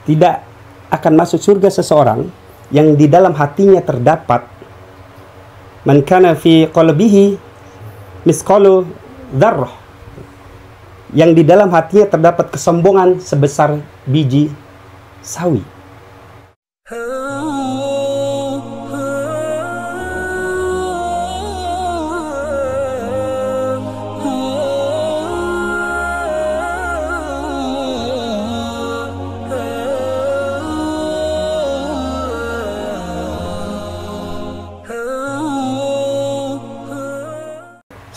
tidak akan masuk surga seseorang yang di dalam hatinya terdapat man kana fi qalbihi misqalu dzarrah, yang di dalam hatinya terdapat kesombongan sebesar biji sawi.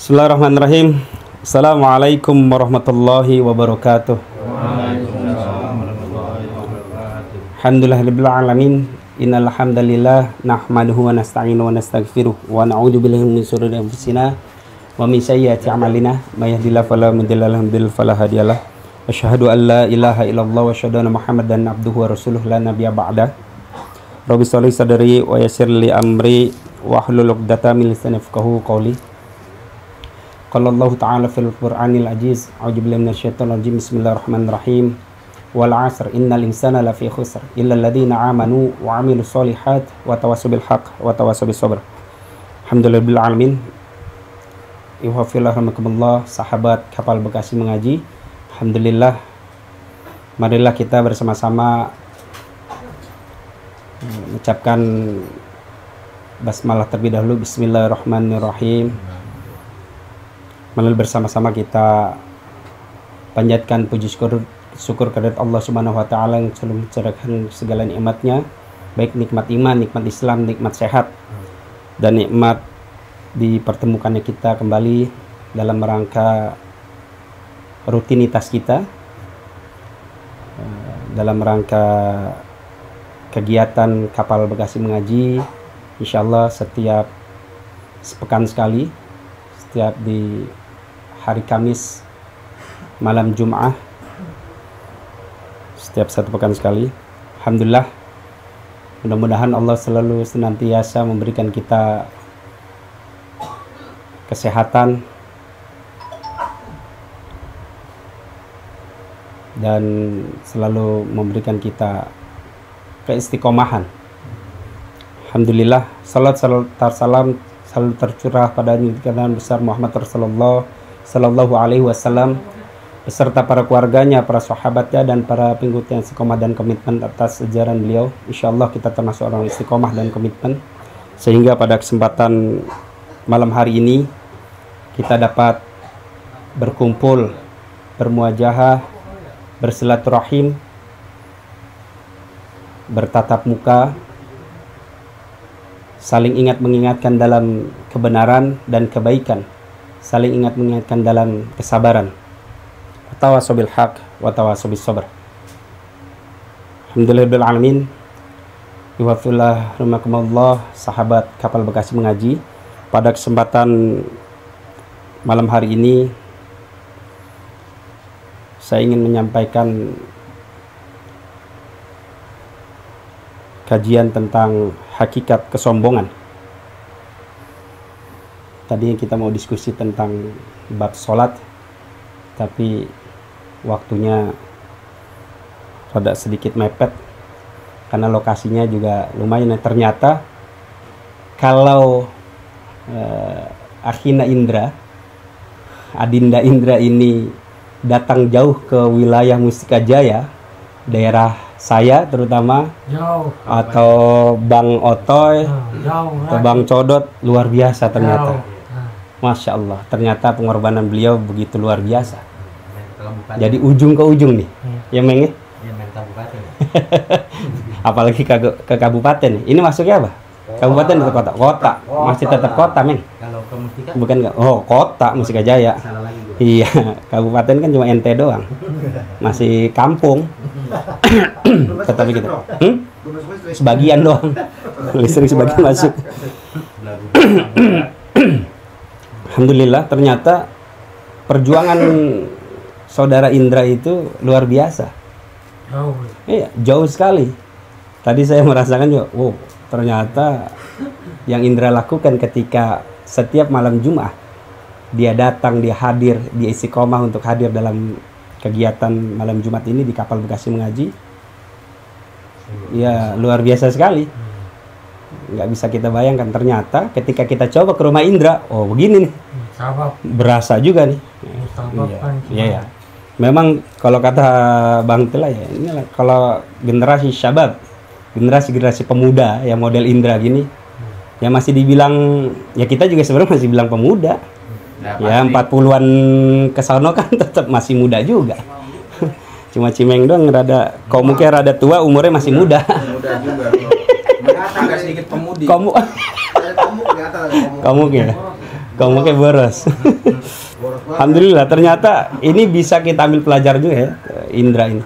Bismillahirrahmanirrahim. Assalamualaikum warahmatullahi wabarakatuh. Alhamdulillahirabbil alamin. Innal hamdalillah nahmaduhu wa nasta'inuhu wa nastaghfiruh wa na'udzu billahi min shururi anfusina wa min sayyiati a'malina may yahdihillahu fala mudilla lahu wa may yudlil fala hadiyalah. Asyhadu an la ilaha illallah wa asyhadu anna Muhammadan abduhu wa rasuluhu la nabiyya ba'da. Rabbi sholli sadri wa yassir li amri wa hlul 'uqdatam min lisani yafqahu qawli. Qala Allah Ta'ala fil Qur'anil Aziz, a'udzu billahi minasyaitonir rajim. Bismillahirrahmanirrahim. Wal 'asr innal insana lafi khusr illa alladziina aamanu wa 'amilus shalihat wa tawassaw bil haqq wa tawassaw bis sabr. Alhamdulillahil alamin. Ihwafillah sahabat kapal Bekasi mengaji. Alhamdulillah, marilah kita bersama-sama mengucapkan basmalah terlebih dahulu. Bismillahirrahmanirrahim. Melalui bersama-sama kita panjatkan puji syukur kehadirat Allah Subhanahu wa taala yang selalu mencurahkan segala nikmatnya, baik nikmat iman, nikmat Islam, nikmat sehat, dan nikmat dipertemukannya kita kembali dalam rangka rutinitas kita, dalam rangka kegiatan kapal Bekasi mengaji. Insyaallah setiap sepekan sekali, setiap di hari Kamis, malam Jum'ah, setiap satu pekan sekali. Alhamdulillah, mudah-mudahan Allah selalu senantiasa memberikan kita kesehatan dan selalu memberikan kita keistiqomahan. Alhamdulillah, salat salam selalu tercurah pada junjungan besar Muhammad Rasulullah Sallallahu Alaihi Wasallam beserta para keluarganya, para sahabatnya, dan para pengikut yang istiqomah dan komitmen atas ajaran beliau. Insyaallah kita termasuk orang istiqomah dan komitmen, sehingga pada kesempatan malam hari ini kita dapat berkumpul, bermuajahah, bersilaturahim, bertatap muka, saling ingat mengingatkan dalam kebenaran dan kebaikan, saling ingat mengingatkan dalam kesabaran. Tawassaw bil haqq wa tawassaw bis sabr. Alhamdulillahil alamin. Ihwafillah rahimakumullah, sahabat kapal Bekasi mengaji. Pada kesempatan malam hari ini saya ingin menyampaikan kajian tentang hakikat kesombongan. Tadinya kita mau diskusi tentang bab sholat, tapi waktunya rada sedikit mepet karena lokasinya juga lumayan. Ternyata kalau Akhina Indra, Adinda Indra ini datang jauh ke wilayah Mustika Jaya, daerah saya terutama, atau Bang Otoy, atau Bang Codot, luar biasa ternyata. Masya Allah, ternyata pengorbanan beliau begitu luar biasa. Jadi ujung ke ujung nih, ya Meng? Ya, main kabupaten. Apalagi ke kabupaten. Ini masuknya apa? Kabupaten atau kota? Kota. Masih tetap kota, Meng. Kalau ke Mustika? Bukan enggak. Oh, kota Mustika Jaya. Iya, kabupaten kan cuma NT doang. Masih kampung. Tetapi gitu. Sebagian doang. Listrik sebagian masuk. Alhamdulillah, ternyata perjuangan saudara Indra itu luar biasa. Iya, jauh sekali. Tadi saya merasakan juga, wow, ternyata yang Indra lakukan ketika setiap malam Jumat dia datang, dia hadir, dia istiqomah untuk hadir dalam kegiatan malam Jumat ini di kapal Bekasi mengaji. Ya, luar biasa sekali. Nggak bisa kita bayangkan, ternyata ketika kita coba ke rumah indra, oh begini nih. Berasa juga nih. Iya. Memang kalau kata Bang Tila ya, inilah kalau generasi syabab, generasi pemuda yang model indra gini, ya masih dibilang, ya kita juga sebenarnya masih bilang pemuda. Ya 40-an ke sono kan tetap masih muda juga. Cuma Cimeng doang rada komuknya rada tua, umurnya masih muda. Muda juga. Agak sedikit pemudi. Komuknya boros. Alhamdulillah, ternyata ini bisa kita ambil pelajar juga ya, Indra ini.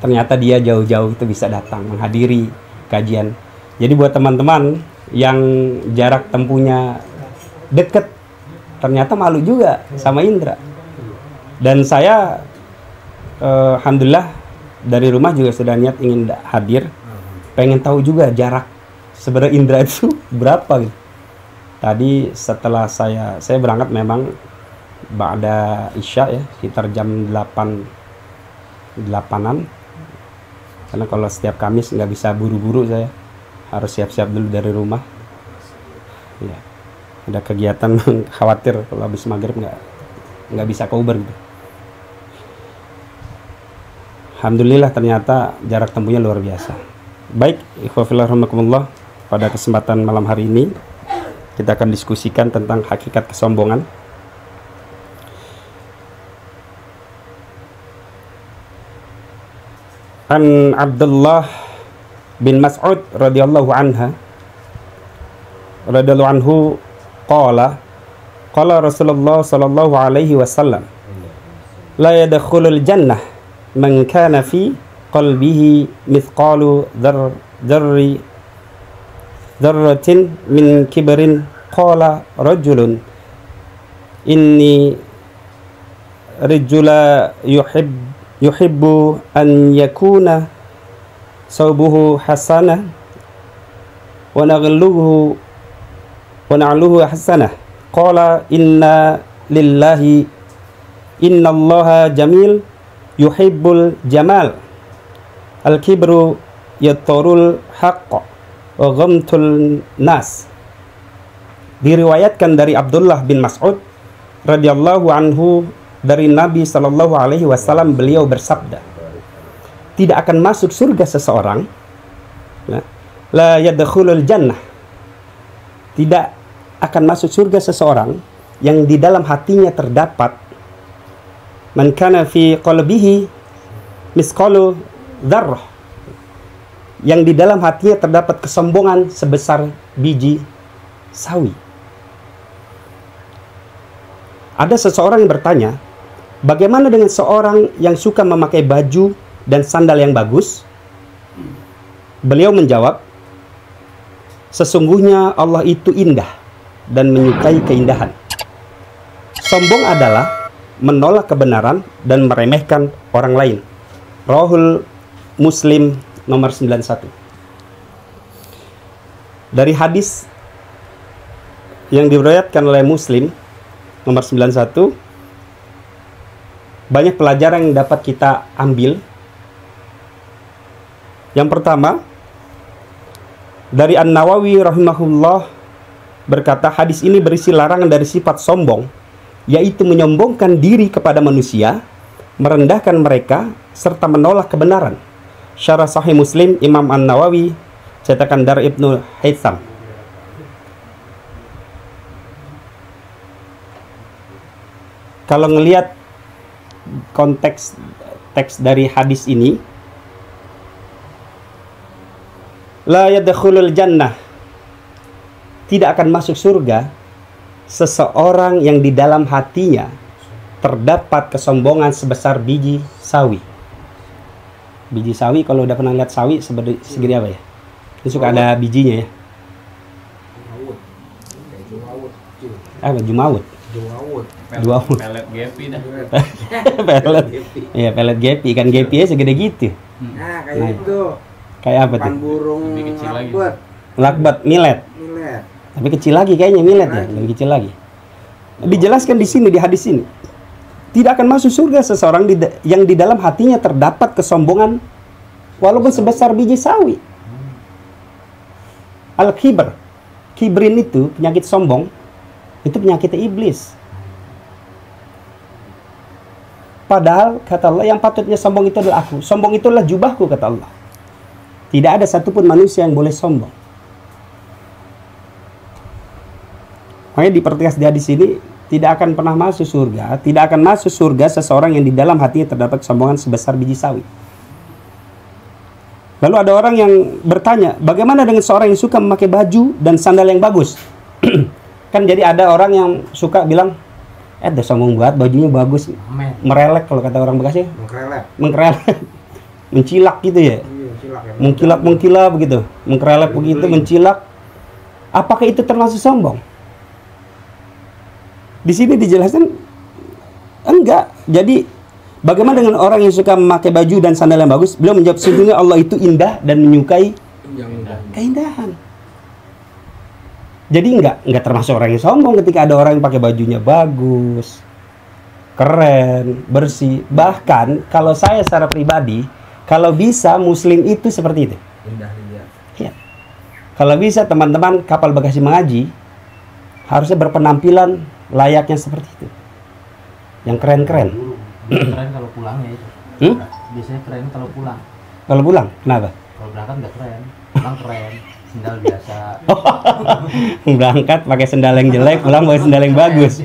Ternyata dia jauh-jauh itu bisa datang menghadiri kajian. Jadi buat teman-teman yang jarak tempuhnya deket, ternyata malu juga sama Indra. Dan saya alhamdulillah dari rumah juga sudah niat ingin hadir, pengen tahu juga jarak sebenarnya Indra itu berapa gitu. Tadi setelah saya berangkat memang ba'da isya ya, sekitar jam 8-an. Karena kalau setiap Kamis nggak bisa buru-buru, saya harus siap-siap dulu dari rumah. Ya. Ada kegiatan khawatir kalau habis maghrib nggak bisa ke Uber gitu. Alhamdulillah ternyata jarak tempuhnya luar biasa. Baik, ikhwafillah rahimakumullah, pada kesempatan malam hari ini kita akan diskusikan tentang hakikat kesombongan. An Abdullah bin Mas'ud radhiyallahu anhu qala Rasulullah sallallahu alaihi wasallam la yadkhulul jannah man kana fi qalbihi mithqalu dzarratin min kibrin. Qala rajulun inni rajula yuhibbu an yakuna sawbuhu hasanah wa na'luhu hasanah. Qala inna allaha jamil yuhibbul jamal. Al-kibru yatorul haqqa wa ghamtul nas. Diriwayatkan dari Abdullah bin Mas'ud radhiyallahu anhu dari Nabi sallallahu alaihi wasallam, beliau bersabda, tidak akan masuk surga seseorang, la yadkhulul jannah, tidak akan masuk surga seseorang yang di dalam hatinya terdapat man kana fi qalbihi misqalu dzarrah, yang di dalam hatinya terdapat kesombongan sebesar biji sawi. Ada seseorang yang bertanya, bagaimana dengan seorang yang suka memakai baju dan sandal yang bagus? Beliau menjawab, sesungguhnya Allah itu indah dan menyukai keindahan. Sombong adalah menolak kebenaran dan meremehkan orang lain. Rawahul Muslim nomor 91. Dari hadis yang diriwayatkan oleh Muslim nomor 91, banyak pelajaran yang dapat kita ambil. Yang pertama, dari An-Nawawi rahimahullah berkata, hadis ini berisi larangan dari sifat sombong, yaitu menyombongkan diri kepada manusia, merendahkan mereka, serta menolak kebenaran. Syarah Sahih Muslim Imam An-Nawawi, cetakan Dar Ibnu Haytham. Kalau ngelihat konteks teks dari hadis ini, la yadkhulul jannah, tidak akan masuk surga seseorang yang di dalam hatinya terdapat kesombongan sebesar biji sawi. Biji sawi, kalau udah pernah lihat sawi segede apa ya? Itu suka ada bijinya ya. Jumawut. Pelet gepi dah. Pelet. Iya, pelet gepi. Ikan gepi ya segede gitu. Nah, kayak itu. Kayak apa tuh? Burung lakbat, milet. Tapi kecil lagi kayaknya milet ya, lebih kecil lagi. Dijelaskan di sini, di hadis ini, tidak akan masuk surga seseorang yang di dalam hatinya terdapat kesombongan walaupun sebesar biji sawi. Al-kibr, kibrin itu penyakit sombong, itu penyakit iblis. Padahal kata Allah, yang patutnya sombong itu adalah aku. Sombong itulah jubahku, kata Allah. Tidak ada satupun manusia yang boleh sombong. Makanya dipertegas di hadis ini, tidak akan pernah masuk surga, tidak akan masuk surga seseorang yang di dalam hatinya terdapat kesombongan sebesar biji sawi. Lalu ada orang yang bertanya, bagaimana dengan seorang yang suka memakai baju dan sandal yang bagus? Kan jadi ada orang yang suka bilang, udah sombong banget, bajunya bagus, merelek kalau kata orang Bekasi, mengkerelek, mencilak gitu ya, mengkilap begitu, mengkerelek begitu, mencilak. Apakah itu termasuk sombong? Di sini dijelaskan enggak. Jadi bagaimana dengan orang yang suka memakai baju dan sandal yang bagus? Beliau menjawab, sesungguhnya Allah itu indah dan menyukai keindahan. Jadi enggak termasuk orang yang sombong ketika ada orang yang pakai bajunya bagus, keren, bersih. Bahkan kalau saya secara pribadi, kalau bisa muslim itu seperti itu. Indah dilihat. Ya. Kalau bisa teman-teman kapal bagasi mengaji harusnya berpenampilan layaknya seperti itu. Yang keren-keren. Keren kalau pulang ya itu. Biasanya keren kalau pulang. Kalau pulang, kenapa? Kalau berangkat nggak keren, pulang keren. Sendal biasa. Berangkat pakai sendal yang jelek, pulang pakai sendal yang bagus.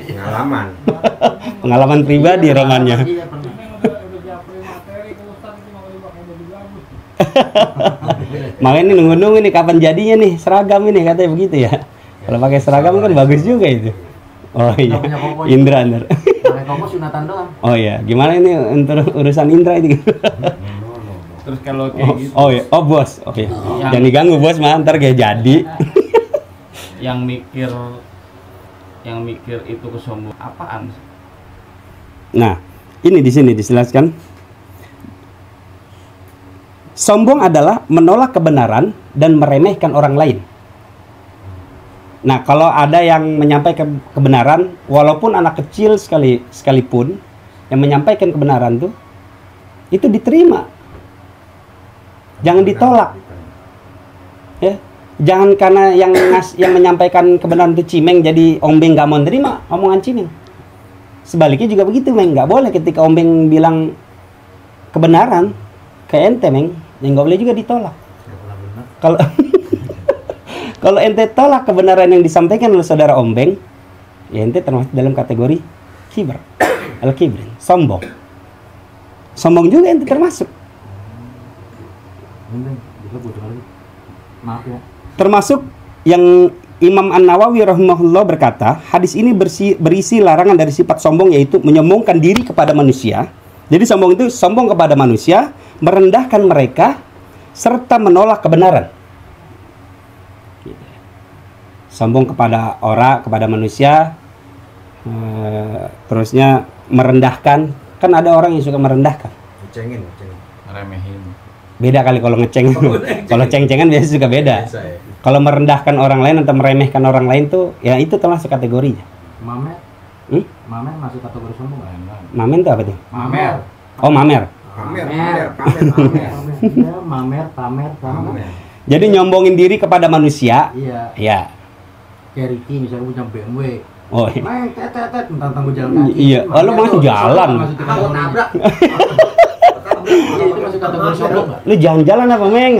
Pengalaman pribadi romannya. Makanya ini nunggu-nunggu nih kapan jadinya nih seragam ini, katanya begitu ya. Kalau pakai seragam kan bagus juga itu. Oh iya, Indra. Pakai koko sunatan doang. Oh iya, gimana ini untuk urusan Indra itu? Terus kalau kayak gitu. Oh iya, oh bos. Oh iya. Jangan diganggu bos, mah ntar kayak jadi. yang mikir itu kesombongan apaan? Nah, ini di sini dijelaskan. Sombong adalah menolak kebenaran dan meremehkan orang lain. Nah, kalau ada yang menyampaikan kebenaran, walaupun anak kecil sekalipun yang menyampaikan kebenaran tuh, itu diterima. Jangan ditolak. Ya, jangan karena yang menyampaikan kebenaran itu cimeng, jadi ombeng nggak mau terima omongan cimeng. Sebaliknya juga begitu, meng. Nggak boleh ketika ombeng bilang kebenaran ke ente, meng, yang nggak boleh juga ditolak. Kalau kalau ente tolak kebenaran yang disampaikan oleh saudara ombeng, ya ente termasuk dalam kategori kibr, al-kibrin, sombong. Sombong juga ente termasuk. Maaf ya. Termasuk yang Imam An-Nawawi rahimahullah berkata, hadis ini berisi larangan dari sifat sombong, yaitu menyombongkan diri kepada manusia. Jadi sombong itu sombong kepada manusia, merendahkan mereka, serta menolak kebenaran. Sombong kepada orang, kepada manusia, terusnya merendahkan. Kan ada orang yang suka merendahkan. Ngecengin. Remehin. Beda kali kalau ngeceng. Kalau ceng-cengan biasanya juga beda. Ya. Kalau merendahkan orang lain atau meremehkan orang lain tuh, ya itu termasuk kategorinya. Mamer. Mamer masuk kategori sombong nggak? Mamen itu apa tuh? Mamer. Oh, mamer. Pamer. Jadi nyombongin diri kepada manusia. Iya. Ya. Kayak Ricky misalnya punya BMW. Oh iya. Main tet tentang gue jalan kaki. Iya. Oh, lu mau jalan. Kalau nabrak. Itu masuk kategori sombong nggak? Lu jalan-jalan apa, Meng?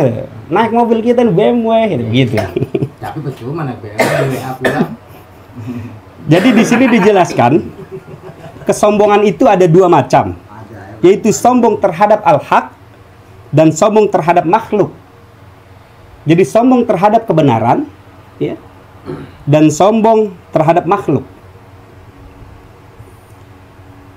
Naik mobil kita BMW gitu. Tapi percuma naik BMW pulang. Jadi di sini dijelaskan kesombongan itu ada dua macam, yaitu sombong terhadap al-haq dan sombong terhadap makhluk. Jadi sombong terhadap kebenaran, ya, dan sombong terhadap makhluk.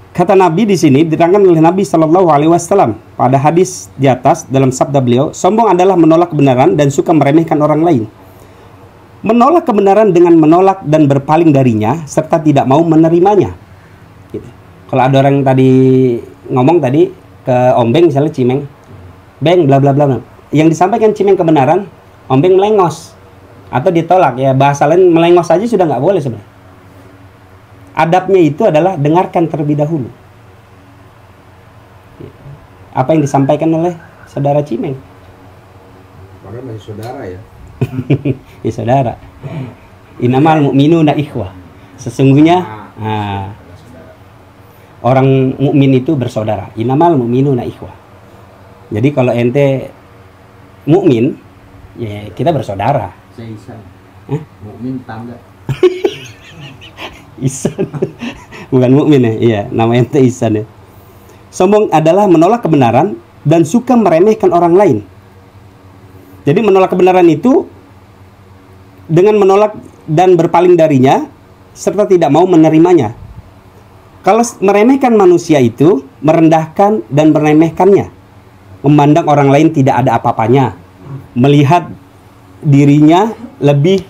Kata Nabi di sini diterangkan oleh Nabi Shallallahu Alaihi Wasallam pada hadis di atas dalam sabda beliau, sombong adalah menolak kebenaran dan suka meremehkan orang lain. Menolak kebenaran dengan menolak dan berpaling darinya serta tidak mau menerimanya. Gitu. Kalau ada orang tadi ngomong tadi ke ombeng misalnya cimeng, beng bla bla bla, yang disampaikan cimeng kebenaran, ombeng melengos atau ditolak, ya bahasa lain melengos saja sudah nggak boleh sebenarnya. Adabnya itu adalah dengarkan terlebih dahulu apa yang disampaikan oleh saudara Cimeng. Padahal masih saudara ya. Ya saudara. Innamal mu'minuna ikhwah. Sesungguhnya orang mukmin itu bersaudara. Innamal mu'minuna ikhwah. Jadi kalau ente mukmin, ya kita bersaudara. Saya Isan. Mukmin tangga. Isan. Bukan mukmin ya. Iya, nama ente Isan ya. Sombong adalah menolak kebenaran dan suka meremehkan orang lain. Jadi menolak kebenaran itu dengan menolak dan berpaling darinya serta tidak mau menerimanya. Kalau meremehkan manusia itu merendahkan dan meremehkannya, memandang orang lain tidak ada apa-apanya, melihat dirinya lebih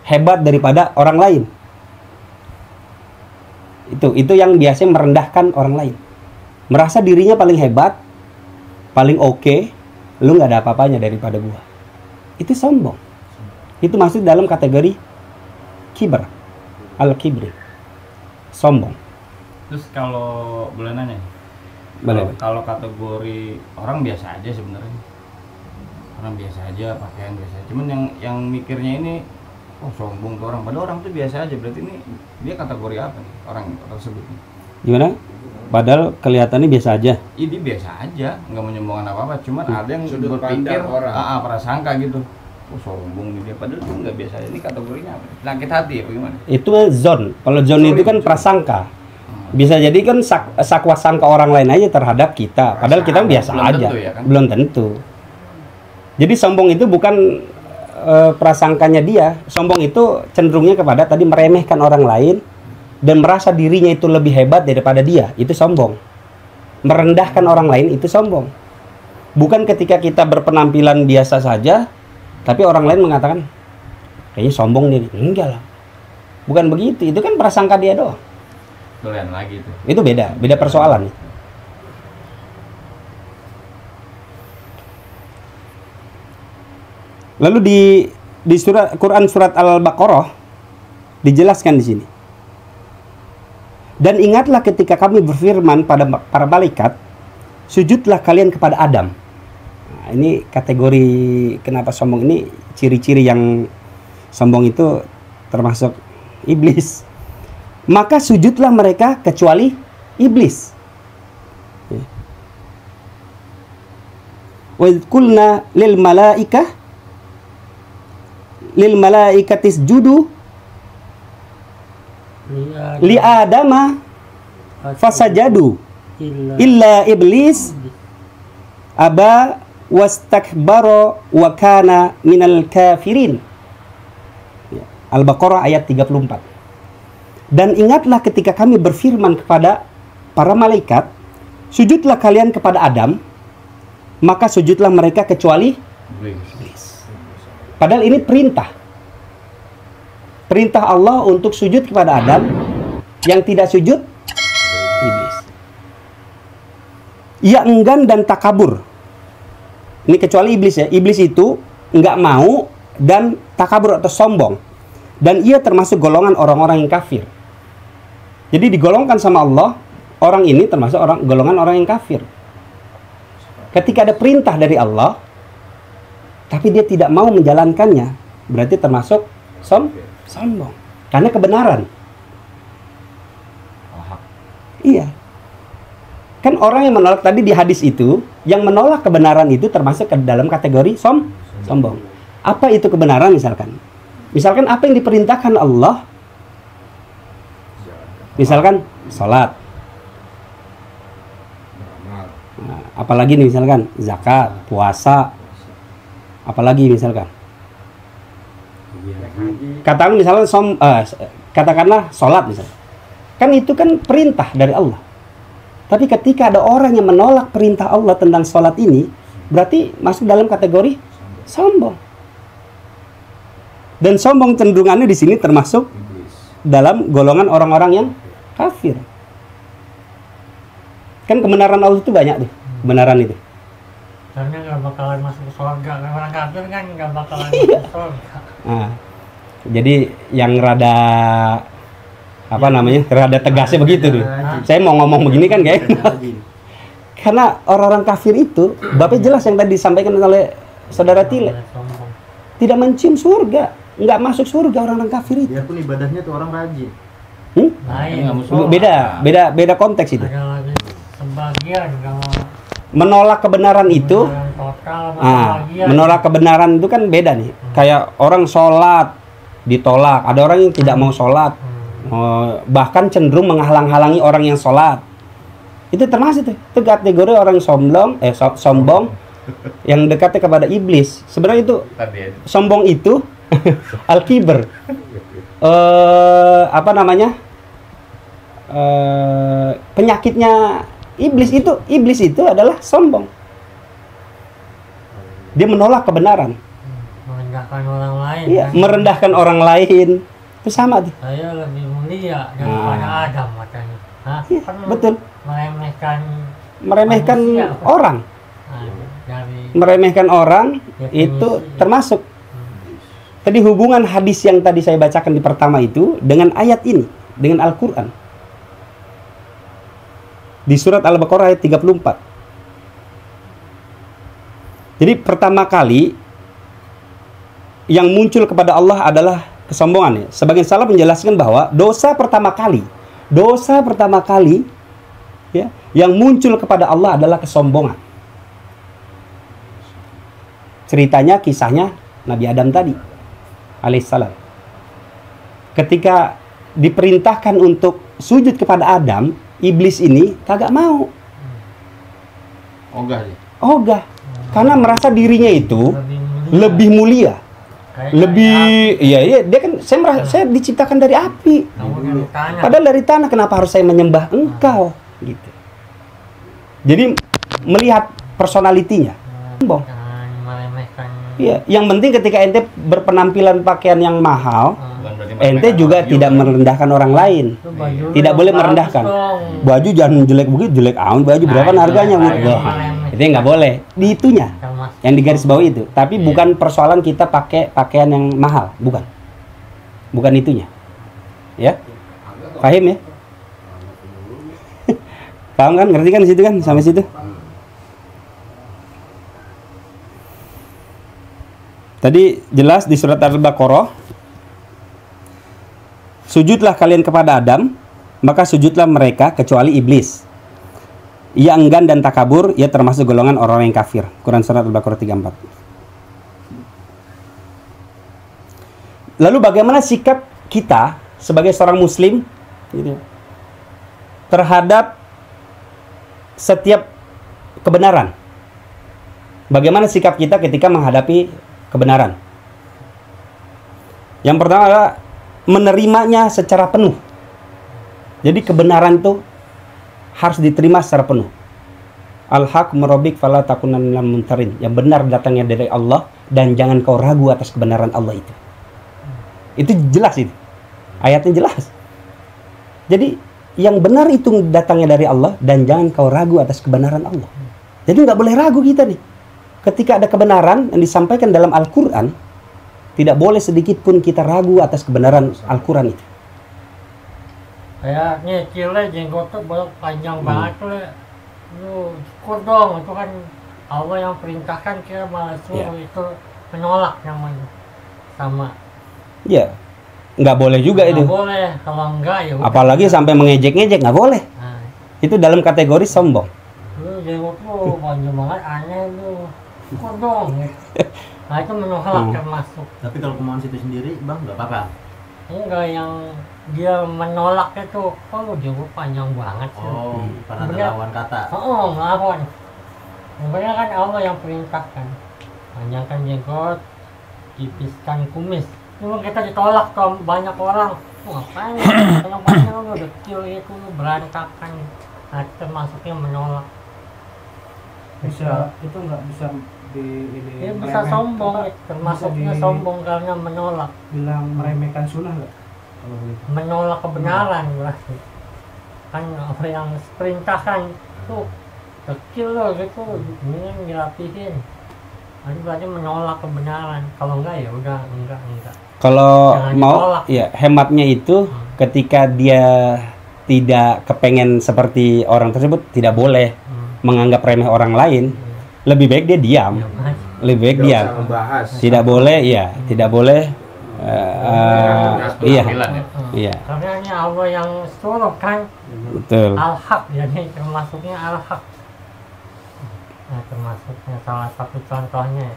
hebat daripada orang lain. Itu yang biasanya merendahkan orang lain. Merasa dirinya paling hebat, paling oke, lu nggak ada apa-apanya daripada gua. Itu sombong. Itu masuk dalam kategori kibar, al-kibri, sombong. Terus kalau boleh nanya, Boleh. kalau kategori orang biasa aja sebenarnya, orang biasa aja, pakaian biasa aja. Cuman yang mikirnya ini, oh sombong tuh orang, padahal orang tuh biasa aja. Berarti ini dia kategori apa nih orang tersebut? Gimana? Padahal kelihatannya biasa aja. Ini biasa aja, nggak menyombongkan apa-apa. Cuman ada yang Sudut berpikir, pandang orang. prasangka gitu. Oh sombong nih dia, padahal itu nggak biasa aja. Ini kategorinya apa? Sakit hati ya bagaimana? Itu zon. Kalau zon itu kan prasangka. Bisa jadi kan sakwa sangka orang lain aja terhadap kita. Padahal kita biasa belum aja. tentu ya kan? Belum tentu. Jadi sombong itu bukan prasangkanya dia. Sombong itu cenderungnya kepada tadi meremehkan orang lain dan merasa dirinya itu lebih hebat daripada dia. Itu sombong. Merendahkan orang lain itu sombong. Bukan ketika kita berpenampilan biasa saja, tapi orang lain mengatakan kayaknya sombong nih. Enggak lah. Bukan begitu. Itu kan prasangka dia doang. Dolean lagi itu. Itu beda persoalan. Lalu di surat Quran surat Al-Baqarah dijelaskan di sini. Dan ingatlah ketika kami berfirman pada para malaikat, sujudlah kalian kepada Adam. Nah, ini kategori kenapa sombong ini, ciri-ciri yang sombong itu termasuk iblis. Maka sujudlah mereka kecuali iblis. Wa qulna lil malaikatis judu li adama fasajadu illa iblis aba wastakbara wa kana minal kafirin. Al-Baqarah ayat 34. Dan ingatlah ketika kami berfirman kepada para malaikat, sujudlah kalian kepada Adam, maka sujudlah mereka kecuali iblis. Padahal ini perintah. Perintah Allah untuk sujud kepada Adam, yang tidak sujud iblis. Ia enggan dan takabur. Ini kecuali iblis ya. Iblis itu enggak mau dan takabur atau sombong. Dan ia termasuk golongan orang-orang yang kafir. Jadi digolongkan sama Allah, orang ini termasuk golongan orang yang kafir. Ketika ada perintah dari Allah, tapi dia tidak mau menjalankannya, berarti termasuk sombong. Karena kebenaran. Iya. Kan orang yang menolak tadi di hadis itu, yang menolak kebenaran itu termasuk ke dalam kategori sombong. Apa itu kebenaran misalkan? Misalkan apa yang diperintahkan Allah, misalkan sholat, nah, apalagi nih misalkan zakat, puasa, apalagi misalkan katakanlah sholat misalkan, kan itu kan perintah dari Allah. Tapi ketika ada orang yang menolak perintah Allah tentang sholat ini, berarti masuk dalam kategori sombong. Dan sombong cenderungannya di sini termasuk dalam golongan orang-orang yang kafir. Kan kebenaran Allah itu banyak tuh, kebenaran itu. Karena nggak bakalan masuk ke surga, orang kafir kan nggak bakalan masuk ke surga. Nah, jadi yang rada rada tegasnya begitu tuh. Saya mau ngomong begini kan kayak Karena orang-orang kafir itu, Bapak jelas yang tadi disampaikan oleh saudara Tile, Sombong. tidak mencium surga, nggak masuk surga orang-orang kafir itu. Biarpun ibadahnya tuh orang rajin. Lain. nggak musuh. Beda konteks itu. Ada lagi sebagian kalau Menolak kebenaran itu, kebenaran total sama sebagian. menolak kebenaran itu kan beda nih. Kayak orang sholat ditolak, ada orang yang tidak mau sholat, bahkan cenderung menghalang-halangi orang yang sholat. Itu termasuk itu kategori orang sombong yang dekatnya kepada iblis. Sebenarnya itu sombong itu al-kibr. Apa namanya? Penyakitnya iblis itu adalah sombong. Dia menolak kebenaran. Merendahkan orang lain. Iya, kan? merendahkan orang lain. Itu sama tuh. Saya lebih mulia daripada Adam katanya. Hah? Iya, Kan betul. meremehkan manusia. Orang. Nah, dari Meremehkan orang Definisi. itu termasuk. Tadi hubungan hadis yang tadi saya bacakan di pertama itu dengan ayat ini, dengan Al-Qur'an. Di surat Al-Baqarah ayat 34. Jadi pertama kali yang muncul kepada Allah adalah kesombongan. Sebagian salaf menjelaskan bahwa dosa pertama kali ya, yang muncul kepada Allah adalah kesombongan. Ceritanya, kisahnya Nabi Adam tadi alaihissalam. Ketika diperintahkan untuk sujud kepada Adam, iblis ini kagak mau. Ogah. Karena merasa dirinya itu lebih mulia. Iya, dia kan saya diciptakan dari api. Padahal dari tanah, kenapa harus saya menyembah engkau? Gitu. Jadi melihat personalitinya. Sombong. Iya, yang penting ketika ente berpenampilan pakaian yang mahal, ente juga tidak merendahkan orang lain. Tidak boleh merendahkan. Baju jangan jelek begitu, jelek amat baju berapa harganya? Itu nggak boleh. Di itunya yang digaris bawah itu. Tapi bukan persoalan kita pakai pakaian yang mahal, bukan. Bukan itunya. Ya. Paham ya? Paham kan? Ngerti kan di situ kan? Sampai situ? Tadi jelas di surat Al-Baqarah, sujudlah kalian kepada Adam, maka sujudlah mereka kecuali iblis. Ia enggan dan takabur, ia termasuk golongan orang yang kafir. Quran surat Al-Baqarah 34. Lalu bagaimana sikap kita sebagai seorang muslim gitu, terhadap setiap kebenaran? Bagaimana sikap kita ketika menghadapi kebenaran? Yang pertama adalah menerimanya secara penuh. Jadi kebenaran itu harus diterima secara penuh. Al-haq merabbik fala takunan minal mumtarin. Yang benar datangnya dari Allah dan jangan kau ragu atas kebenaran Allah itu. Itu jelas itu. Ayatnya jelas. Jadi yang benar itu datangnya dari Allah dan jangan kau ragu atas kebenaran Allah. Jadi nggak boleh ragu kita nih. Ketika ada kebenaran yang disampaikan dalam Al-Quran, tidak boleh sedikit pun kita ragu atas kebenaran Al-Quran itu. Kayak Cile jenggot tuh panjang banget tuh. Lu syukur dong, itu kan Allah yang perintahkan, kira malah suruh itu menolak namanya. Sama. Ya, nggak boleh juga itu. Nggak boleh, kalau enggak ya. Apalagi sampai mengejek-ngejek, nggak boleh. Nah, Itu dalam kategori sombong. lu jenggot lu panjang banget, aneh lu. Syukur dong. Nah itu menolak termasuk. Tapi kalau kemauan situ sendiri, Bang, nggak apa-apa. Enggak, yang dia menolak itu, kok lu jenggot panjang banget sih. Oh, karena ada Bener. lawan kata. Oh, melawan. Sebenarnya kan Allah yang perintahkan. Panjangkan jenggot, tipiskan kumis. Cuma kita ditolak ke banyak orang. Ngapain? Panjang-panjang lu udah kecil itu, lu berantakan. Nah, termasuknya menolak. Bisa itu nggak bisa Dia bisa sombong, termasuknya sombong karena menolak. bilang meremehkan sunnah nggak kalau begitu? Menolak kebenaran berarti. Kan apa yang perintahkan tuh kecil loh gitu, ini dirapihin. Itu berarti menolak kebenaran. Kalau enggak ya udah enggak. Kalau Jangan mau, ditolak. ya hematnya itu ketika dia tidak kepengen seperti orang tersebut, tidak boleh. menganggap remeh orang lain, lebih baik dia diam. Lebih baik Tidak diam. usah membahas. Tidak boleh, ya, tidak boleh. Iya, Penampilan ya. iya, Karena ini Allah yang suruh kan, betul. al-haq, jadi termasuknya al-haq. Nah, termasuknya salah satu contohnya.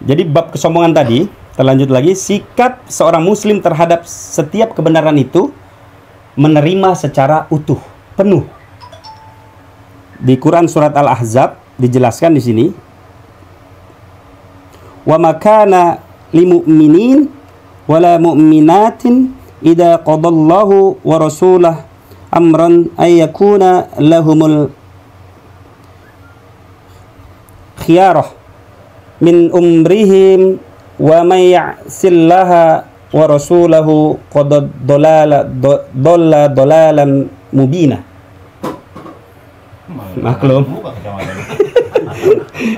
Jadi bab kesombongan tadi, terlanjut lagi, sikap seorang muslim terhadap setiap kebenaran itu menerima secara utuh, penuh. Di Quran surat Al-Ahzab dijelaskan di sini, wa makana limu'minin wala mu'minatin idza qadallahu wa rasulahu amran ay yakuna lahumul khiyarah min umrihim wa may ya'sillaha wa rasulahu qad dhalla dhalalan mubina. Maklum.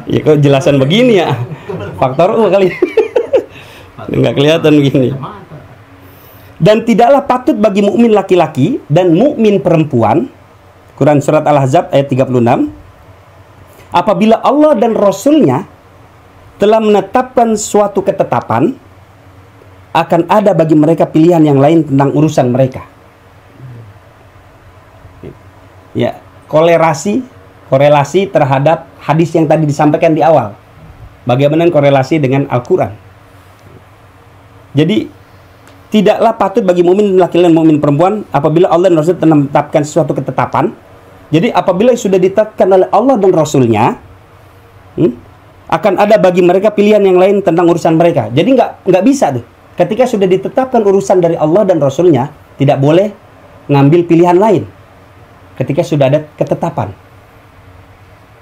Ya kok jelasan begini ya. Faktor U kali. Enggak kelihatan begini. Dan tidaklah patut bagi mukmin laki-laki dan mukmin perempuan, Quran surat Al-Ahzab ayat 36, apabila Allah dan Rasulnya telah menetapkan suatu ketetapan, akan ada bagi mereka pilihan yang lain tentang urusan mereka. Ya, korelasi terhadap hadis yang tadi disampaikan di awal. Bagaimana korelasi dengan Al-Quran. Jadi tidaklah patut bagi mukmin laki-laki dan mukmin perempuan apabila Allah dan Rasul telah menetapkan suatu ketetapan. Jadi apabila sudah ditetapkan oleh Allah dan Rasulnya, akan ada bagi mereka pilihan yang lain tentang urusan mereka. Jadi nggak bisa tuh. Ketika sudah ditetapkan urusan dari Allah dan Rasulnya, tidak boleh ngambil pilihan lain. Ketika sudah ada ketetapan.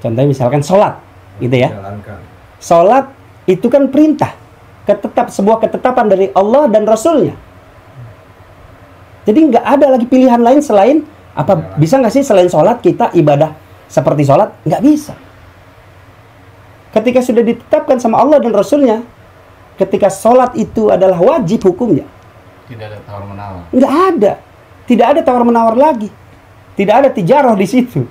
Contohnya misalkan sholat, gitu ya. Jalankan. Sholat itu kan perintah. Sebuah ketetapan dari Allah dan Rasulnya. Jadi nggak ada lagi pilihan lain selain apa? Bisa nggak sih selain sholat kita ibadah seperti sholat? Nggak bisa. Ketika sudah ditetapkan sama Allah dan Rasulnya, ketika sholat itu adalah wajib hukumnya. Tidak ada tawar-menawar. Nggak ada. Tidak ada tawar-menawar lagi. Tidak ada tijarah di situ.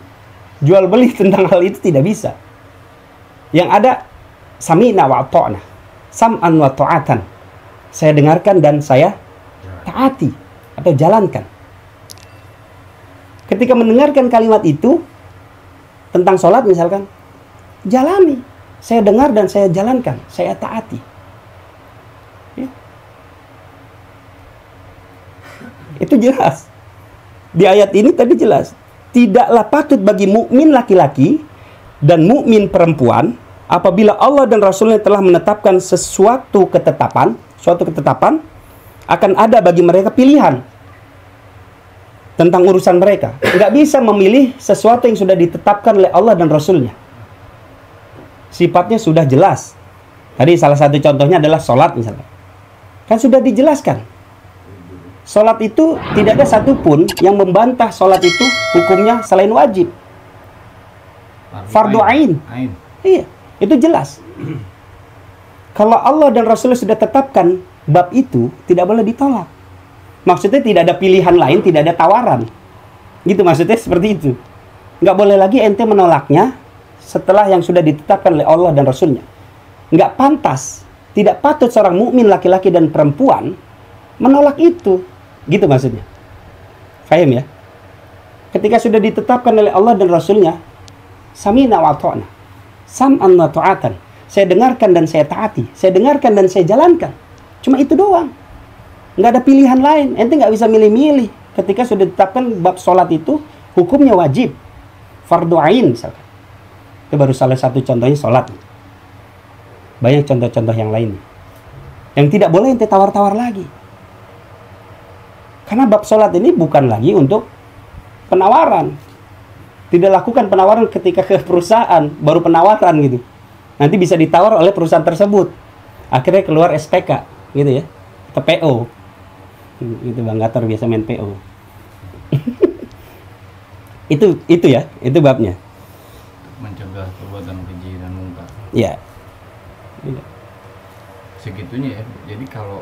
Jual beli tentang hal itu tidak bisa. Yang ada sami'na wa ata'na. Sam'an wa ta'atan. Saya dengarkan dan saya taati atau jalankan. Ketika mendengarkan kalimat itu tentang sholat misalkan, jalani. Saya dengar dan saya jalankan, saya taati. Ya. Itu jelas. Di ayat ini tadi jelas, tidaklah patut bagi mukmin laki-laki dan mukmin perempuan apabila Allah dan Rasulnya telah menetapkan suatu ketetapan akan ada bagi mereka pilihan tentang urusan mereka. Nggak bisa memilih sesuatu yang sudah ditetapkan oleh Allah dan Rasulnya. Sifatnya sudah jelas. Tadi salah satu contohnya adalah sholat misalnya. Kan sudah dijelaskan. Sholat itu tidak ada satupun yang membantah sholat itu hukumnya selain wajib. Fardu ain. Iya, itu jelas. Kalau Allah dan Rasulullah sudah tetapkan bab itu, tidak boleh ditolak. Maksudnya tidak ada pilihan lain, tidak ada tawaran. Gitu maksudnya seperti itu. Nggak boleh lagi ente menolaknya setelah yang sudah ditetapkan oleh Allah dan Rasulnya. Nggak pantas, tidak patut seorang mukmin laki-laki dan perempuan menolak itu. Gitu maksudnya. Faham ya? Ketika sudah ditetapkan oleh Allah dan Rasulnya, sami'na wa ata'na. Sam'an wa ta'atan. Saya dengarkan dan saya taati. Saya dengarkan dan saya jalankan. Cuma itu doang. Nggak ada pilihan lain. Ente nggak bisa milih-milih. Ketika sudah ditetapkan bab sholat itu, hukumnya wajib. Fardu ain misalkan. Itu baru salah satu contohnya sholat. Banyak contoh-contoh yang lain. Yang tidak boleh ente tawar-tawar lagi. Karena bab sholat ini bukan lagi untuk penawaran. Tidak lakukan penawaran ketika ke perusahaan, baru penawaran gitu. Nanti bisa ditawar oleh perusahaan tersebut. Akhirnya keluar SPK, gitu ya. Atau PO. Gitu Bang Gator biasa main PO. itu ya, itu babnya. Mencegah perbuatan keji dan mungkar. Iya. Segitunya ya. Jadi kalau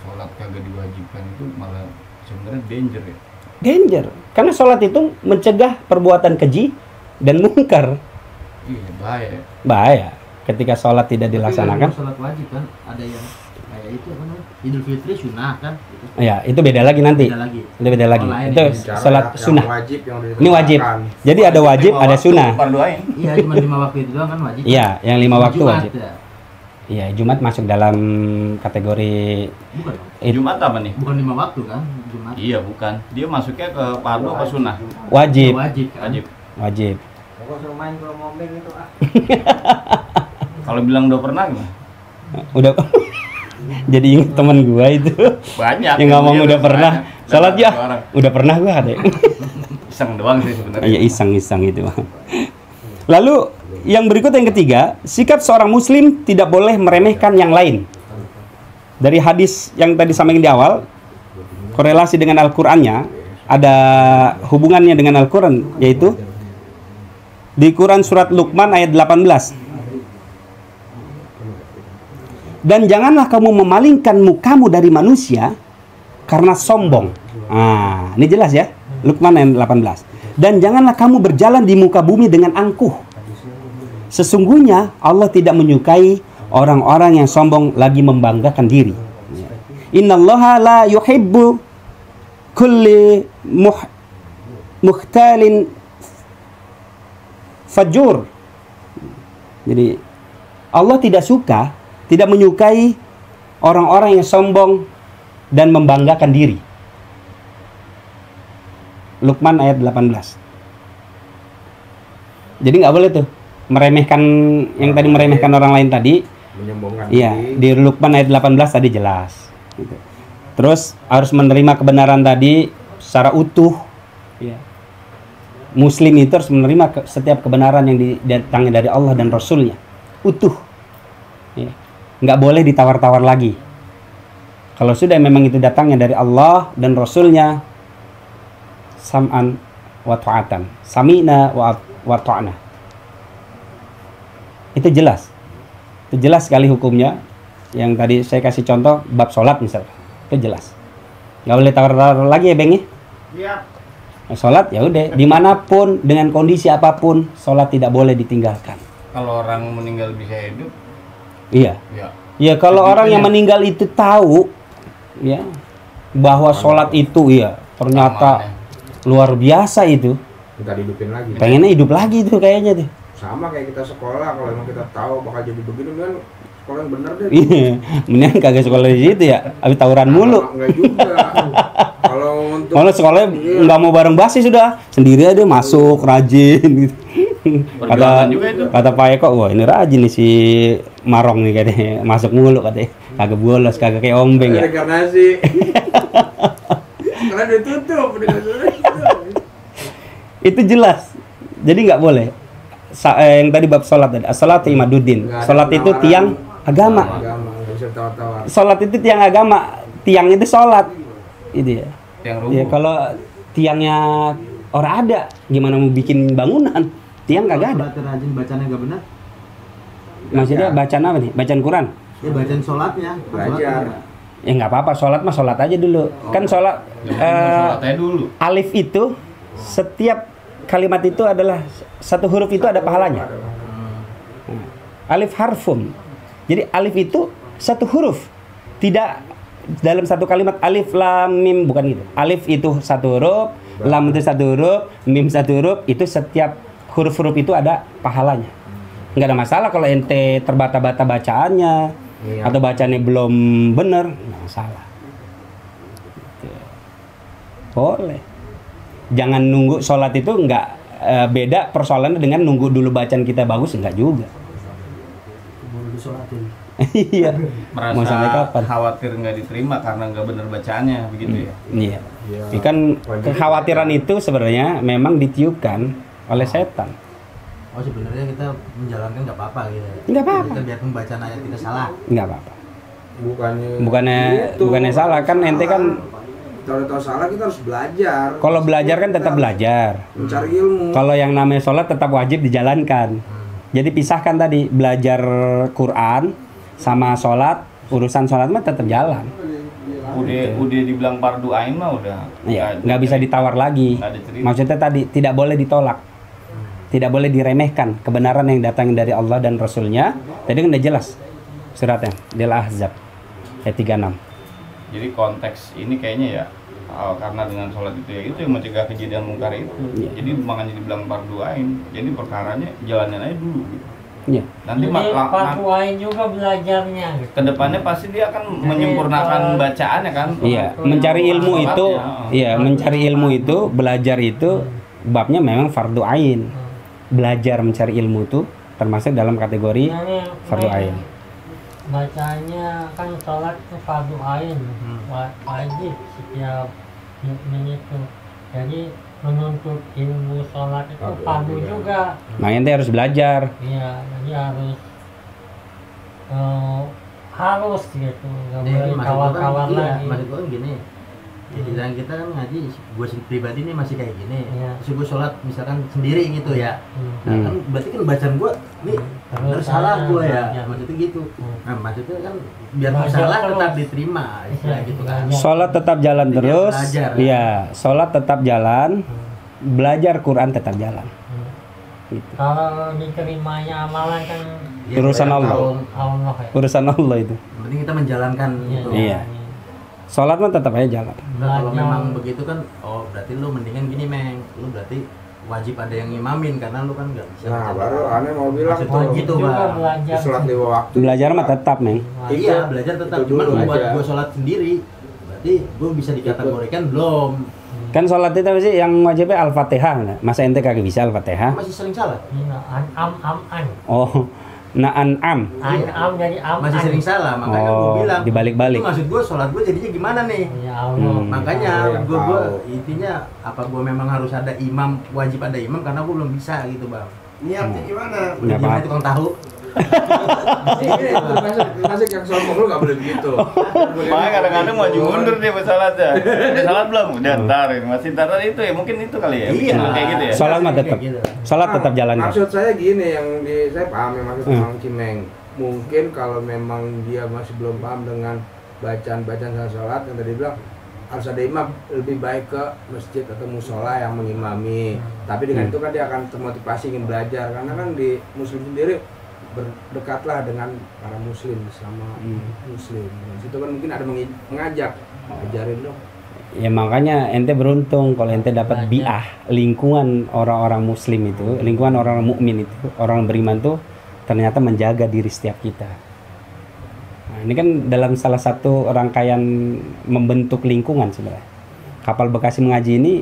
sholat kagak diwajibkan itu malah sebenarnya danger ya. Danger. Karena sholat itu mencegah perbuatan keji dan mungkar. Iya, bahaya. Bahaya. Ketika sholat tidak dilaksanakan. Sholat wajib kan ada yang kayak itu apa namanya? Idul Fitri sunnah kan gitu. Ya, itu beda lagi nanti. Beda lagi. Itu beda lagi. Oh, lain Itu ini. sholat Yang sunnah. wajib yang udah Ini wajib. ditetapkan. Jadi ada wajib, ada sunnah. Fardu ain. Iya, cuma 5 waktu itu doang kan wajib. Iya, yang 5 waktu Jumat, wajib. ya. Iya, Jumat masuk dalam kategori Bukan. Jumat apa nih? Bukan 5 waktu kan? Jumat. Iya, bukan. Dia masuknya ke fardu apa sunnah? wajib. Wajib kan? Wajib. Wajib. Pokoknya suruh main kalau ngomel itu Kalau bilang udah pernah gimana? Udah jadi inget teman gua itu Banyak. yang ngomong Iya, udah pernah. banyak. Salat ya? Orang. Udah pernah gua ada. Iseng doang sih sebenarnya. Iya, iseng-iseng itu. Lalu yang berikut yang ketiga, sikap seorang muslim tidak boleh meremehkan yang lain. Dari hadis yang tadi sampaikan di awal, korelasi dengan Al-Qur'annya, ada hubungannya dengan Al-Qur'an, yaitu di Quran surat Luqman ayat 18. Dan janganlah kamu memalingkan mukamu dari manusia karena sombong. Ah, ini jelas ya. Luqman ayat 18. Dan janganlah kamu berjalan di muka bumi dengan angkuh. Sesungguhnya Allah tidak menyukai orang-orang yang sombong lagi membanggakan diri. Innallaha la yuhibbu kulli mukhtalin fajur. Jadi Allah tidak suka, tidak menyukai orang-orang yang sombong dan membanggakan diri. Luqman ayat 18. Jadi nggak boleh tuh meremehkan yang tadi, meremehkan orang lain tadi. Menyombongkan Iya, diri. di Luqman ayat 18 tadi jelas. Gitu. Terus harus menerima kebenaran tadi secara utuh. Ya. Muslim itu harus menerima setiap kebenaran yang didatangnya dari Allah dan Rasulnya. Utuh. Ya. Nggak boleh ditawar-tawar lagi. Kalau sudah memang itu datangnya dari Allah dan Rasulnya, sam'an wa ta'atan. Sami'na wa ta'na. Itu jelas. Itu jelas sekali hukumnya. Yang tadi saya kasih contoh bab sholat misalnya. Itu jelas. Nggak boleh tawar-tawar lagi ya, Beng ya? Iya. Sholat ya udah, dimanapun dengan kondisi apapun sholat tidak boleh ditinggalkan. Kalau orang meninggal bisa hidup, Iya. ya. Ya kalau Begitu orang yang ya. meninggal itu tahu ya bahwa sholat itu ya ternyata Amalnya. luar biasa itu, Minta dihidupin lagi. pengennya hidup lagi tuh kayaknya tuh. Sama kayak kita sekolah, kalau emang kita tahu bakal jadi begini kan sekolah yang bener deh. Iya, mendingan kagak sekolah di situ ya, habis tawuran mulu. Enggak juga. Kalau untuk Kalau sekolahnya nggak mau bareng basi sudah, sendiri aja masuk rajin gitu. Perjuangan juga itu. Kata Pak Eko, wah ini rajin nih si Marong nih katanya, masuk mulu katanya, kagak bolos, kagak kayak ombeng ya. reinkarnasi. Karena udah tutup, Itu jelas, jadi nggak boleh. Yang tadi bab sholat tadi, as-sholatu imaduddin. Nggak ada Sholat itu penawaran. tiang agama. Agama, nggak bisa tawar-tawar. Sholat itu tiang agama, tiang itu sholat, itu ya. Yang rubuh. Ya kalau tiangnya orang ada, gimana mau bikin bangunan? Tiang kagak ada. Sholat rajin bacanya nggak benar. Maksudnya bacaan apa nih? Bacaan Quran? Ya bacaan sholatnya. Belajar. Ya nggak apa-apa, sholat mah sholat aja dulu. Kan sholat, Sholat aja dulu. alif itu setiap kalimat itu adalah satu huruf itu ada pahalanya. Alif harfun. Jadi alif itu satu huruf. Tidak dalam satu kalimat alif lam mim, bukan gitu. Alif itu satu huruf, lam itu satu huruf, mim satu huruf, itu setiap huruf-huruf itu ada pahalanya. Nggak ada masalah kalau ente terbata-bata bacaannya, Iya. atau bacaannya belum bener, nggak masalah. Gitu. Boleh. Jangan nunggu sholat itu nggak beda persoalannya dengan nunggu dulu bacaan kita bagus, enggak juga. baru disolatin. Iya. Mau sampai Merasa kapan? khawatir nggak diterima karena nggak bener bacaannya, begitu ya. Iya. Iya. Tapi kan kekhawatiran itu sebenarnya memang ditiupkan oleh setan. Oh sebenarnya kita menjalankan nggak apa-apa gitu. Nggak apa-apa. Kita biar pembacaan ayat kita salah. Nggak apa-apa. Bukannya Bukannya salah kan, ente kan kita udah tahu salah, kita harus belajar. kalau belajar kan tetap belajar. Mencari ilmu. Kalau yang namanya sholat tetap wajib dijalankan. Jadi pisahkan tadi, belajar Quran sama sholat, urusan sholat mah tetap jalan. udah dibilang fardu ain mah udah Iya, nggak bisa ditawar lagi. nggak ada cerita. Maksudnya tadi tidak boleh ditolak, tidak boleh diremehkan kebenaran yang datang dari Allah dan Rasulnya. Tadi kan udah jelas suratnya di Al-Ahzab ayat 36. Jadi konteks ini kayaknya ya karena dengan sholat itu ya itu yang mencegah kejadian mungkar itu. Iya. Jadi makanya dibilang fardu ain. Jadi perkaranya jalanin aja dulu gitu. Iya. Nanti Jadi fardu ain juga belajarnya gitu. kedepannya pasti dia akan menyempurnakan bacaannya kan. Iya, mencari ilmu itu, iya, mencari ilmu itu, belajar itu babnya memang fardu ain. Belajar mencari ilmu itu termasuk dalam kategori fardu ain. Bacanya kan sholat itu fardu ain, wajib setiap mukmin itu. Jadi menuntut ilmu sholat itu fardu juga. Makanya ente harus belajar. Iya, jadi harus gitu, nggak boleh tawar-tawar lagi. Maksud gue kan gini, ya kita kan ngaji, gue pribadi nih masih kayak gini. Iya. Terus gue sholat misalkan sendiri gitu ya. Nah, Hmm. kan berarti kan bacaan gue nih harus salah gue ya. Maksudnya gitu. Hmm. Nah, maksudnya kan biar Belajar salah terus. tetap diterima, istilah Iya, gitu kan. Sholat tetap jalan Jadi terus. belajar, ya. Iya, sholat tetap jalan. Belajar Quran tetap jalan. Gitu. Kalau diterimanya amalan kan Ya, Urusan kita Allah. tahu, Allah ya. Urusan Allah itu. yang penting kita menjalankan itu. Iya. Sholat mah tetap aja jalan. Nah, kalau Belajar. memang begitu kan, oh berarti lu mendingan gini Meng, lu berarti wajib ada yang ngimamin karena lu kan nggak bisa. Nah, baca baru Quran. aneh mau bilang Maksud tuh gua gitu, juga Bang. belajar. sholat lima waktu. Belajar mah tetap, Meng. Iya, belajar tetap. Itu Cuman dulu buat aja. gue sholat sendiri, berarti gue bisa dikategorikan belum. Kan sholat itu apa sih yang wajibnya Al-Fatihah. Nah, masa ente kagak bisa Al-Fatihah? Masih sering salah. Iya, an. Oh, Na'an-am. An jadi am. Masih sering salah, makanya Oh, gue bilang. dibalik-balik. Itu maksud gue sholat gue jadinya gimana nih? Ya Allah. Makanya Oh, yang gue tahu. intinya apa gue memang harus ada imam, wajib ada imam karena gue belum bisa gitu bang. Niatnya gimana? Nggak Gimana apa-apa. tukang tahu? Ini termasuk yang sombong lu nggak boleh begitu. Makanya kadang-kadang maju mundur dia buat sholatnya. Udah sholat belum? Udah ntar, masih ntar itu ya mungkin itu kali ya. bikin Iya. kayak gitu ya. Sholat mah tetap. Kayak gitu. Sholat tetap jalan. Maksud saya gini yang saya paham yang maksud Bang Cimeng. Mungkin kalau memang dia masih belum paham dengan bacaan-bacaan saat sholat yang tadi bilang harus ada imam, lebih baik ke masjid atau musola yang mengimami. Tapi dengan itu kan dia akan termotivasi ingin belajar karena kan di muslim sendiri berdekatlah dengan para muslim sama muslim. Di situ kan mungkin ada mengajak, ajarin dong. Ya makanya ente beruntung kalau ente dapat bi'ah, lingkungan orang-orang muslim itu, lingkungan orang mukmin itu, orang beriman tuh ternyata menjaga diri setiap kita. Nah, ini kan dalam salah satu rangkaian membentuk lingkungan sebenarnya. Kapal Bekasi Mengaji ini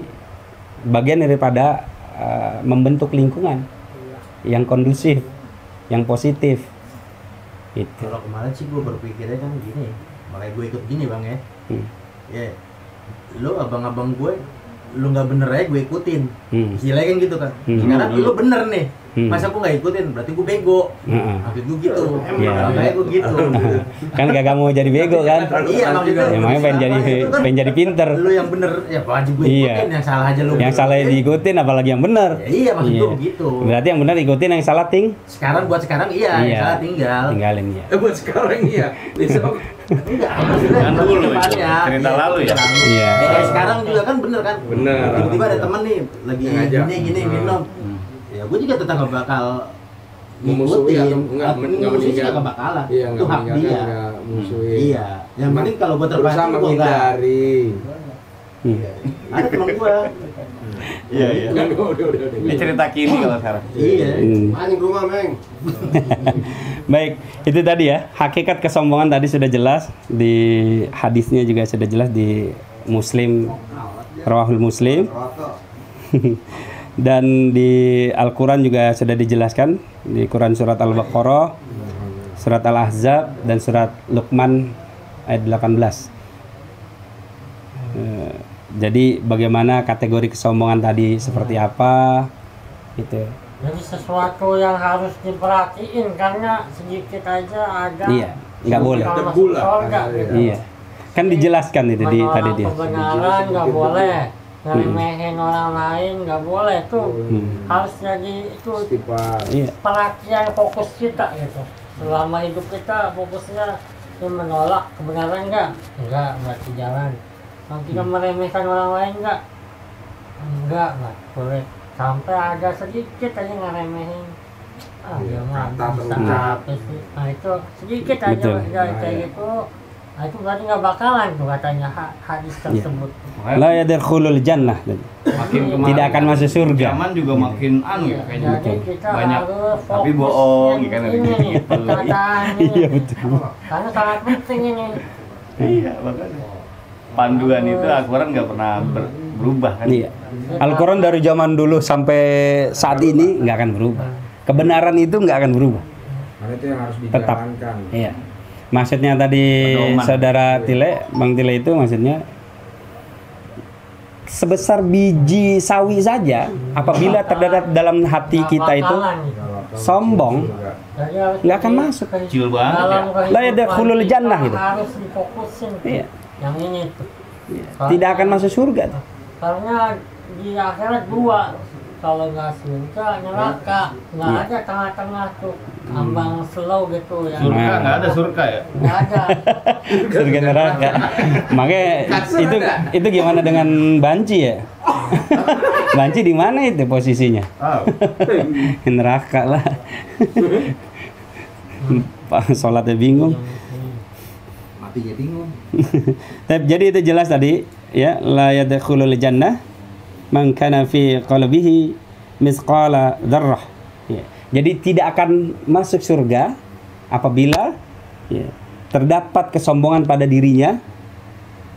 bagian daripada membentuk lingkungan yang kondusif, yang positif. Gitu. Kalau kemarin sih gue berpikirnya kan gini, makanya gue ikut gini bang ya. Ya, lo abang-abang gue, lo nggak bener aja gue ikutin. Istilahnya kan gitu kan. Sekarang lo bener nih, masa gue nggak ikutin, berarti gue bego. Maksud gue gitu. Iya. Makanya gue gitu. Kan gak mau jadi bego kan? Iya maksudnya. Ya, makanya pengen jadi pinter. Lo yang bener, ya wajib gue Iya. ikutin. Yang salah aja lo. Yang salah diikutin apalagi yang benar. Ya, iya maksud gue begitu. Berarti yang benar ikutin, yang salah Sekarang buat sekarang iya, yang salah tinggal. Tinggalin ya. Buat sekarang iya. Besok Enggak, maksudnya Kan dulu itu, depannya. cerita lalu ya. Iya. Kayak sekarang juga kan bener kan? Bener. Tiba-tiba ada teman nih lagi Yang ngajak. gini minum. Ya gue juga tetap gak bakal Memusuhi atau enggak memusuhi sih meninggal. gak bakalan. Iya, Itu hak meninggalkan, dia. enggak musuhin. Iya. Yang penting kalau gue Berusaha terpacu gue enggak. menghindari. Ada teman gue. Iya, iya. Udah. Ini cerita kini kalau sekarang. Iya. Maning rumah, Meng. Baik, itu tadi ya. Hakikat kesombongan tadi sudah jelas di hadisnya, juga sudah jelas di Muslim, Rawahul Muslim. Dan di Al-Quran juga sudah dijelaskan di Quran surat Al-Baqarah, surat Al-Ahzab, dan surat Luqman ayat 18. Jadi bagaimana kategori kesombongan tadi seperti apa gitu. Jadi sesuatu yang harus diperhatiin karena sedikit aja ada. Iya, nggak boleh. Kalau Debu masuk lah. surga, gitu. Iya. Kan dijelaskan itu di Menolak tadi dia. kebenaran nggak boleh, ngeremehin orang lain nggak boleh tuh. Harus jadi itu Istighfar. Iya. perhatian fokus kita gitu. Selama hidup kita fokusnya dia menolak kebenaran enggak berarti jalan. Nanti kan meremehkan orang lain enggak Mas, boleh sampai ada sedikit aja ngeremehin. Dia mah bisa apa sih? Nah itu sedikit aja Betul. kayak gitu. Nah itu berarti nggak bakalan tuh katanya hadis tersebut. La yadkhulul jannah. Makin kemarin, Tidak akan masuk surga. zaman juga makin anu ya kayaknya. Jadi kita Banyak, harus tapi fokus bohong, yang kan? ini nih, perkataan ini. Iya betul. Karena sangat penting ini. Iya, makanya. Panduan itu Al-Quran nggak pernah berubah kan? Iya. Al-Quran dari zaman dulu sampai saat ini nggak akan berubah. Kebenaran itu nggak akan berubah. Karena itu yang harus Tetap. dijalankan. Iya. Maksudnya tadi Pedoman. saudara Tile, Bang Tile itu maksudnya sebesar biji sawi saja apabila terdapat dalam hati kita itu sombong, Jadi harus nggak akan masuk. Kecil banget ya. dalam kehidupan La yadkhulul kita jannah gitu. harus difokusin tuh. Iya. Yang ini tuh. Tidak akan masuk surga. Karena di akhirat dua, kalau nggak surga neraka, nggak Iya. ada tengah-tengah tuh ambang slow gitu ya. Surga nggak ada surga ya? Nggak ada. Surga neraka. Makanya itu gimana dengan banci ya? Banci di mana itu posisinya? Oh. Neraka lah. Pak sholatnya bingung. Mati ya bingung. Jadi itu jelas tadi ya, la yadkhulul jannah man kana fi qalbihi misqala dzarrah. Ya. Jadi tidak akan masuk surga apabila ya, terdapat kesombongan pada dirinya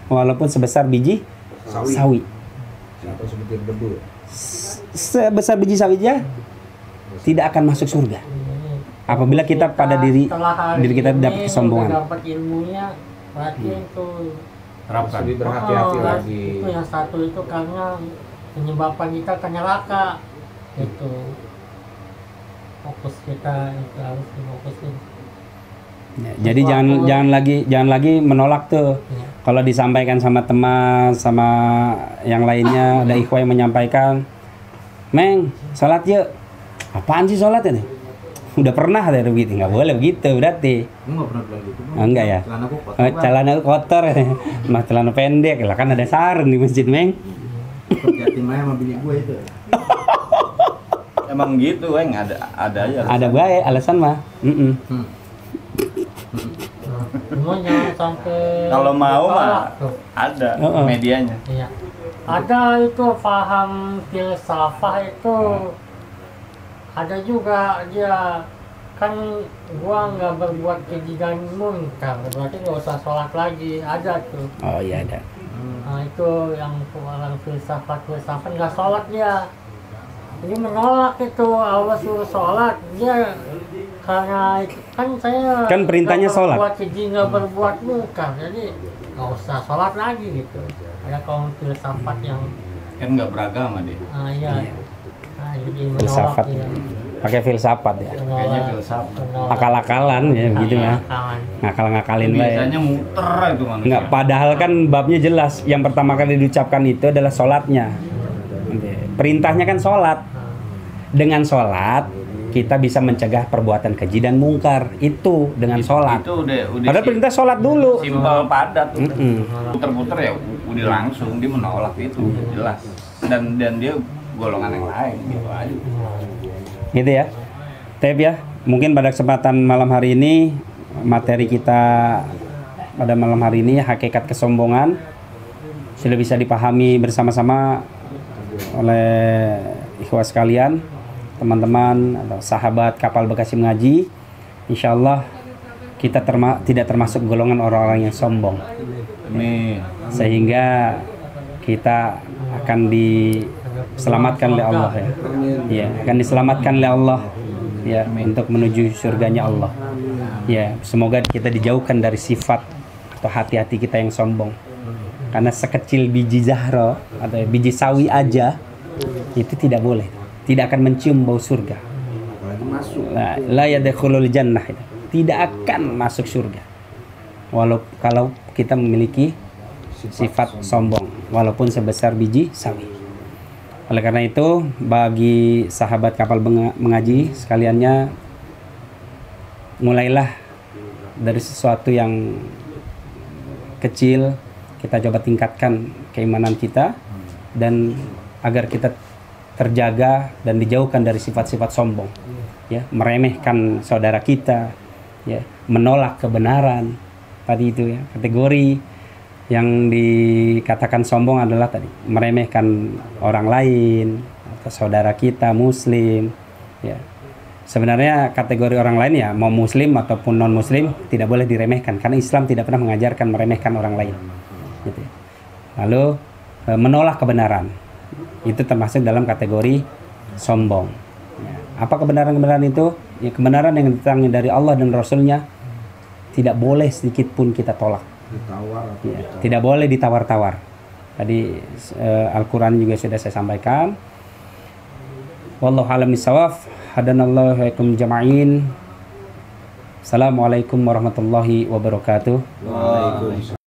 walaupun sebesar biji sawi. Atau sebutir debu. Sebesar biji sawi aja tidak akan masuk surga. Apabila kita pada diri kita dapat kesombongan. Dapat ilmunya, berarti itu Terapkan. Lebih berhati-hati Oh, lagi. itu yang satu itu karena penyebabkan kita ke neraka itu fokus kita itu harus difokusin. Ya, jadi jangan lagi menolak tuh. Ya. Kalau disampaikan sama teman, sama yang lainnya, ada ikhwah yang menyampaikan, "Meng, sholat yuk." Apaan sih sholat ini? Udah pernah ada begitu, nggak boleh begitu berarti. Gue nggak pernah bilang gitu. Oh, enggak ya? Celana gue kotor. Celana kotor, mah celana pendek lah kan ada sarung di masjid, Meng. Jatim aja sama bini gue itu. Emang gitu, Weng, ada aja. Ada baik alasan mah. Cuma jangan sampai Kalau mau ditolak mah tuh. ada Oh. medianya. Iya. Ada itu paham filsafah itu ada juga dia kan gua nggak berbuat keji dan munkar berarti nggak usah sholat lagi ada tuh. Oh iya ada. Nah itu yang orang filsafat nggak sholat dia. Jadi menolak itu Allah suruh sholat dia karena itu kan saya Kan perintahnya nggak sholat. berbuat keji nggak berbuat munkar jadi nggak usah sholat lagi gitu. Ada kaum filsafat yang Kan nggak beragama dia. iya. Nah, jadi menolak Filsafat. dia. Pakai filsafat ya. Kayaknya filsafat. Akal-akalan ya begitu ya. Akal-akalan. Ngakal-ngakalin lah ya. Biasanya muter itu manusia. Enggak, padahal kan babnya jelas. Yang pertama kali diucapkan itu adalah sholatnya. Perintahnya kan sholat. Dengan sholat kita bisa mencegah perbuatan keji dan mungkar. Itu dengan sholat. Itu udah Padahal perintah sholat dulu. simpel padat. Mm-mm. Puter-puter ya udah langsung dia menolak itu jelas. Dan dia golongan yang lain gitu aja. Gitu ya. Tep ya. Mungkin pada kesempatan malam hari ini materi kita pada malam hari ini hakikat kesombongan sudah bisa dipahami bersama-sama oleh ikhwah sekalian, teman-teman atau sahabat Kapal Bekasi Mengaji. Insya Allah kita tidak termasuk golongan orang-orang yang sombong, Amin. sehingga kita akan diselamatkan oleh Allah ya. Ya, akan diselamatkan oleh Allah ya untuk menuju surganya Allah. Ya, semoga kita dijauhkan dari sifat atau hati-hati kita yang sombong. Karena sekecil biji zahro atau biji sawi aja itu tidak boleh. Tidak akan mencium bau surga. Apalagi masuk. La yadkhulul jannah itu. Tidak akan masuk surga. Kalau kita memiliki sifat sombong walaupun sebesar biji sawi. Oleh karena itu bagi sahabat Kapal Mengaji sekaliannya, mulailah dari sesuatu yang kecil, kita coba tingkatkan keimanan kita, dan agar kita terjaga dan dijauhkan dari sifat-sifat sombong, ya, meremehkan saudara kita, ya, menolak kebenaran. Tadi itu ya, kategori yang dikatakan sombong adalah tadi meremehkan orang lain atau saudara kita muslim, ya. Sebenarnya kategori orang lain ya, mau muslim ataupun non muslim, tidak boleh diremehkan karena Islam tidak pernah mengajarkan meremehkan orang lain, gitu ya. Lalu menolak kebenaran itu termasuk dalam kategori sombong, ya. Apa kebenaran-kebenaran itu? Ya, kebenaran yang datang dari Allah dan Rasulnya tidak boleh sedikit pun kita tolak, ya, tidak boleh ditawar-tawar. Tadi Al-Quran juga sudah saya sampaikan. Wallahu a'lam bishawab. Hadanallahu wa iyyakum jama'in. Assalamualaikum warahmatullahi wabarakatuh. Waalaikumsalam.